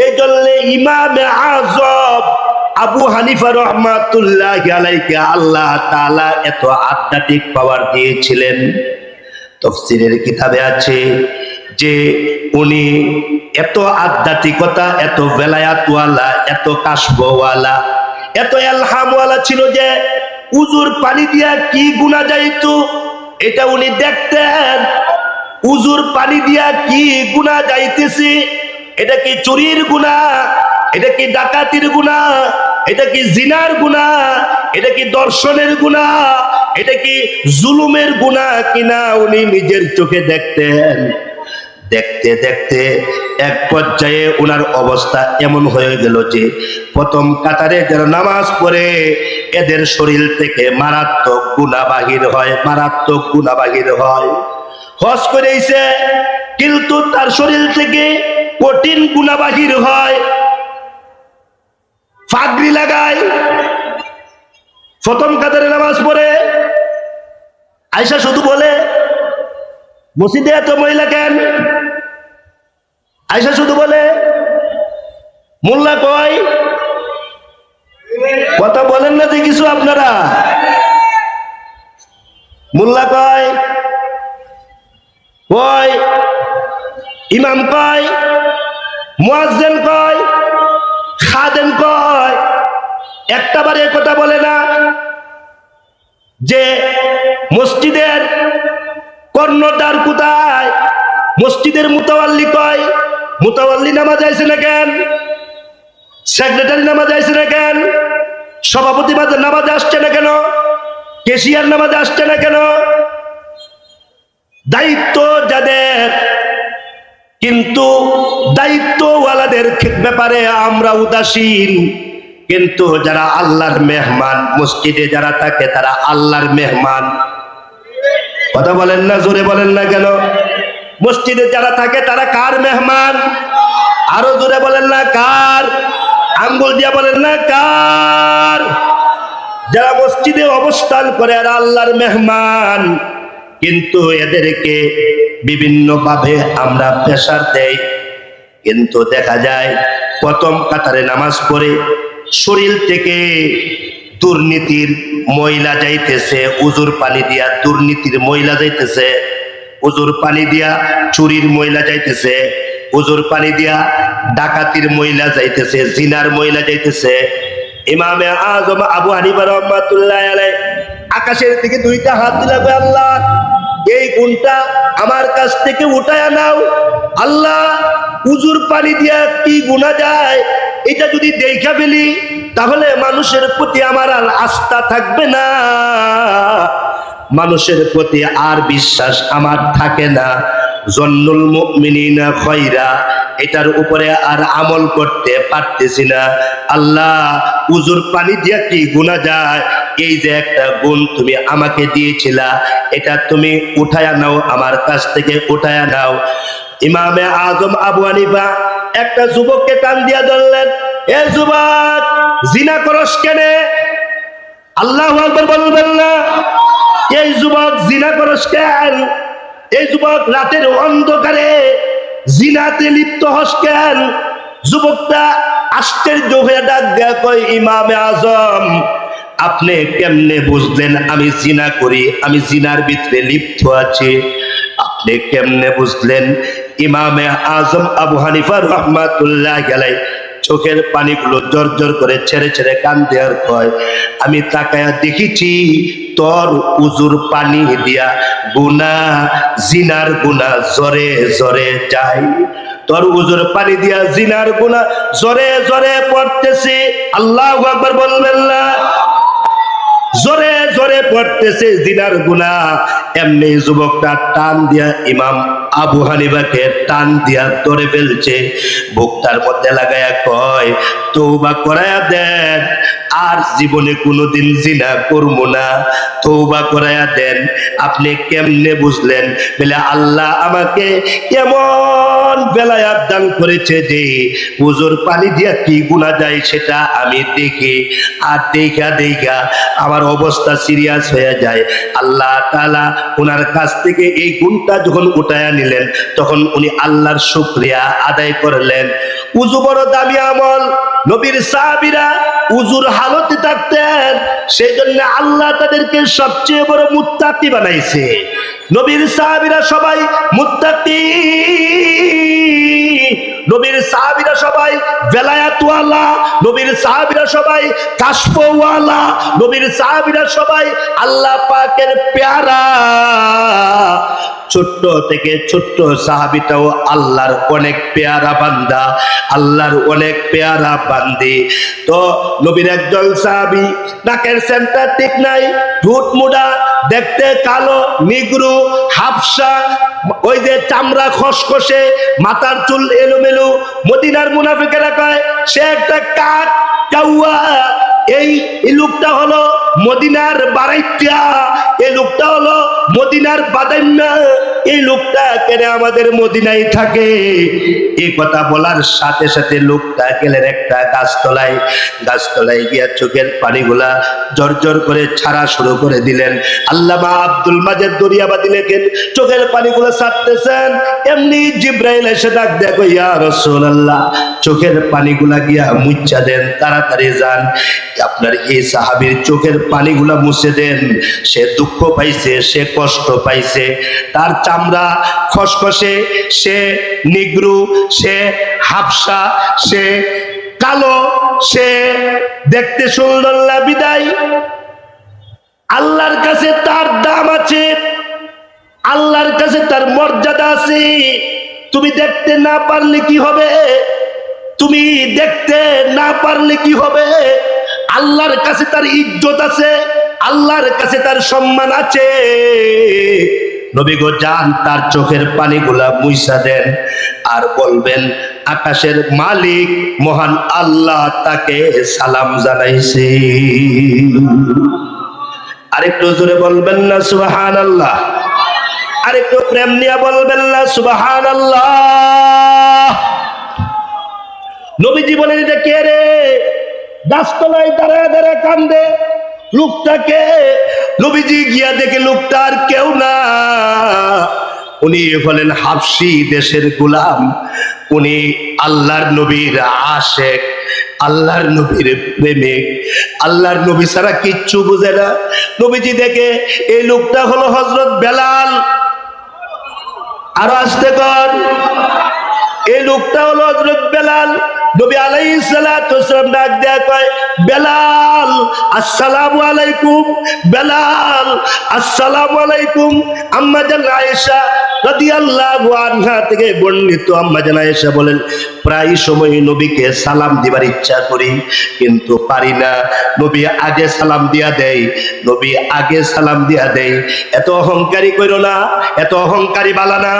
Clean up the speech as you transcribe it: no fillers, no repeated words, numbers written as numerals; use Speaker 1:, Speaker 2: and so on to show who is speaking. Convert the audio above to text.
Speaker 1: এই জন্য ইমামে আযম আবু হানিফা রাহমাতুল্লাহি আলাইহি আল্লাহ তাআলা এত আধ্যাত্মিক পাওয়ার দিয়েছিলেন। তাফসীরের কিতাবে আছে যে উনি এত আধ্যাত্মিকতা, এত বেলায়াতওয়ালা, এত কাশফওয়ালা, এত ইলহামওয়ালা ছিল যে উজুর পানি দিয়া কি গুনাহ যাইতো এটা উনি দেখতেন। উজুর পানি দিয়া কি গুনাহ যাইতেছে, এটা কি চুরির গুনাহ, এটা কি ডাকাতির গুনাহ, এটা কি জিনার গুনাহ, এটা কি দর্শনের গুনাহ, এটা কি জুলুমের গুনাহ কিনা উনি নিজের চোখে দেখতেন। দেখতে দেখতে এক পর্যায়ে ওনার অবস্থা এমন হয়ে গেল যে প্রথম কাতারে যারা নামাজ পড়ে এদের শরীর থেকে মারাত্মক গুনাহ বাহির হয়, মারাত্মক গুনাহ বাহির হয়। হজ করেছে কিন্তু তার শরীর থেকে কঠিন গুনাহ বাহির হয়। পাগড়ি লাগায়, প্রথম কাতারে নামাজ পড়ে, আয়েশা শুধু বলে মসজিদে এত মহিলা কেন? আয়েশা শুধু বলে মোল্লা কয়, কথা বলেন না যে কিছু আপনারা। মোল্লা কয়, কয় ইমাম কয়, মুয়াজ্জিন কয়, খাদেম কয়, একটা বারে কথা বলে না যে মসজিদের কর্ণদ্বার কোথায়? মসজিদের মুতাওয়াল্লি কয়, মুতাওয়াল্লি নামাজ আইছে না কেন? সেক্রেটারি নামাজ আইছে না কেন? সভাপতি নামাজ আসছে না কেন? কেশিয়ার নামাজ আসছে না কেন? দায়িত্ব যাদের, কিন্তু দায়িত্বওয়ালাদের ব্যাপারে আমরা উদাসীন। কিন্তু যারা আল্লাহর মেহমান, মসজিদে যারা থাকে তারা আল্লাহর মেহমান। কথা বলেন না, জোরে বলেন না কেন? মসজিদে যারা থাকে তারা কার মেহমান? আরো জোরে বলেন না কার? আঙ্গুল দিয়ে বলেন না কার? যারা মসজিদে অবস্থান করে আর আল্লাহর মেহমান। কিন্তু এদেরকে বিভিন্ন ভাবে আমরা প্রেসার দেই। কিন্তু দেখা যায় প্রথম কাতারে নামাজ পড়ে শরীর থেকে দুর্নীতির ময়লা যাইতেছে, উজুর পানি দিয়া দুর্নীতির ময়লা যাইতেছে, উজুর পানি দিয়া চুরির ময়লা যাইতেছে, উজুর পানি দিয়া ডাকাতির ময়লা যাইতেছে, জিনার ময়লা যাইতেছে। ইমামে আযম আবু হানিফা রাহমাতুল্লাহি আলাইহি আকাশের দিকে দুইটা হাত দিলা, আল্লাহ এই গুণটা আমার কাছ থেকে উঠায়া নাও। আল্লাহ উজুর পানি দিয়া কি গুনাহ যায় এটা যদি দেখা ফেলি তাহলে মানুষের প্রতি আমার আর আস্থা থাকবে না, মানুষের প্রতি আর বিশ্বাস আমার থাকে না। জন্নুল মুমিনিনা খায়রা, এটার উপরে আর আমল করতে পারতেছি না। আল্লাহ উজুর পানি দিয়া কি গুনাহ যায়, এই যে একটা গুণ তুমি আমাকে দিয়েছিলা এটা তুমি উঠায়া নাও, আমার কাছ থেকে উঠায়া নাও। ইমামে আযম আবু হানিফা একটা যুবককে টান দিয়া ধরলেন, এ যুবক জিনা করস কেন? আল্লাহু আকবার বলবেন না? এই যুবক জিনা করস কেন? এই যুবক রাতের অন্ধকারে জিনাতে লিপ্ত হস কেন? যুবকটা আশ্চর্য হয়ে ডাক দেয়া কয়, ইমামে আযম আপনি কেমনে বুঝলেন আমি জিনা করি, আমি জিনার ভিতরে লিপ্ত আছি? আপনি কেমনে বুঝলেন? ইমামে আযম আবু হানিফা রাহমাতুল্লাহি আলাইহি চোখের পানিগুলো জর্জর করে ছেড়ে ছেড়ে কান্দে আর কয়, আমি তাকায়া দেখেছি তোর উজুর পানি দিয়া গুনাহ, জিনার গুনাহ জোরে জোরে যায়। তোর উজুর পানি দিয়া জিনার গুনাহ জোরে জোরে পড়তেছে। আল্লাহু আকবার বলবেন না? জোরে জোরে পড়তেছে জিনার গুনাহ। এমনি যুবকটা টান দিয়া ইমাম আবু হানিফাকে টান দিয়া ধরে ফেলছে, বুকটার মধ্যে লাগায়া কয়, তওবা করায়া দেন, আর জীবনে কোনোদিন জিনা করবো না, তওবা করায়া দেন। আপনি কেমনে বুঝলেন? বলে আল্লাহ আমাকে এমন বেলায়াত দান করেছে যে হুজুর পানি দিয়া কি গুনাহ যায় সেটা আমি দেখি, আর দেখা আমার অবস্থা সিরিয়াস হয়ে যায়। আল্লাহ তাআলা ওনার কাছ থেকে এই গুণটা যখন উঠায়া নিলেন, তখন উনি আল্লাহর শুকরিয়া আদায় করলেন। উযু বড় দামি আমল। নবীর সাহাবীরা উযুর হালতে থাকতেন, সেই জন্য আল্লাহ তাদেরকে সবচেয়ে বড় মুত্তাকি বানাইছে। নবীর সাহাবীরা সবাই মুত্তাকি, নবীর সাহাবীরা সবাই বেলায়াতওয়ালা, নবীর সাহাবীরা সবাই কাশফওয়ালা, নবীর সাহাবীরা সবাই আল্লাহ পাকের পেয়ারা। ছোট্ট থেকে ছোট্ট সাহাবীটাও আল্লাহর অনেক পেয়ারা বান্দা, আল্লাহর অনেক পেয়ারা বান্দি। তো নবীর একজন সাহাবী, নাকের সেন্টার ঠিক নাই, ঠোঁট মোটা, দেখতে কালো, নিগ্রো, হাফসা, ওই যে চামড়া খসখসে, মাথার চুল এলোমেলো। মদিনার মুনাফিকেরা কয় সে একটা কাক কাউয়া। এই লোকটা হলো মদিনার বারাইত্যা, এই লোকটা হলো মদিনার বাদাইম্যা, এই লোকটা কেন আমাদের মদিনায় থাকে। এই কথা বলার সাথে সাথে লোকটা গেলেন একটা গাছতলায় গিয়া চোখের পানিগুলা জর্জর করে ছাড়া শুরু করে দিলেন। আল্লামা আব্দুল মাজেদ দরিয়াবাদী লেখেন, চোখের পানিগুলো ছাড়তেছেন, এমনি জিব্রাইল এসে ডাক দেখো, ইয়া রাসূলুল্লাহ, চোখের পানিগুলা গিয়া মুচ্ছা দেন, তাড়াতাড়ি যান, আপনার এই সাহাবীর চোখের পানিগুলা মুছে দেন। সে দুঃখ পাইছে, সে কষ্ট পাইছে, তার চামড়া খসখসে, সে নিগ্রু, সে হাফসা, সে কালো, সে দেখতে সুন্দর না বিদায় আল্লাহর কাছে তার দাম আছে, আল্লাহর কাছে তার মর্যাদা আছে। তুমি দেখতে না পারলে কি হবে? তুমি দেখতে না পারলে কি হবে? আল্লাহর কাছে তার ইজ্জত আছে, আল্লাহর কাছে তার সম্মান আছে। নবী গো যান, তার চোখের পানিগুলা মুইসা দেন, আর বলবেন আকাশের মালিক মহান আল্লাহ তাকে সালাম জানাইছে। আরেকটু জোরে বলবেন না সুবহানাল্লাহ? আরেকটু প্রেম নিয়ে বলবেন না সুবহানাল্লাহ? নবীজি বলেন এটা কে রে? গাছতলায় দাঁড়ায় দাঁড়ায় কান্দে লোকটাকে। নবীজি গিয়া দেখে লোকটা আর কেউ না, উনি হলেন হাবশী দেশের গোলাম, উনি আল্লাহর নবীর আশেক, আল্লাহর নবীর প্রেমিক, আল্লাহর নবী ছাড়া কিচ্ছু বুঝে না। নবীজি দেখে এই লোকটা হলো হযরত বেলাল। আরো আসতে কর, এই লোকটা হলো হযরত বেলাল। নবী আলাইহিস সালাতু ওয়াসসালাম ডাক দেয়া কয়, বেলাল আসসালামু আলাইকুম, বেলাল আসসালামু আলাইকুম। আম্মা জান আয়েশা রাদিয়াল্লাহু আনহা থেকে বর্ণিত, আম্মা জান আয়েশা বলেন, প্রায় সময় নবীকে সালাম দিবার ইচ্ছা করি কিন্তু পারি না। নবী আগে সালাম দিয়া দেয়, নবী আগে সালাম দিয়া দেয়। এত অহংকারী কইরো না, এত অহংকারী বালা না।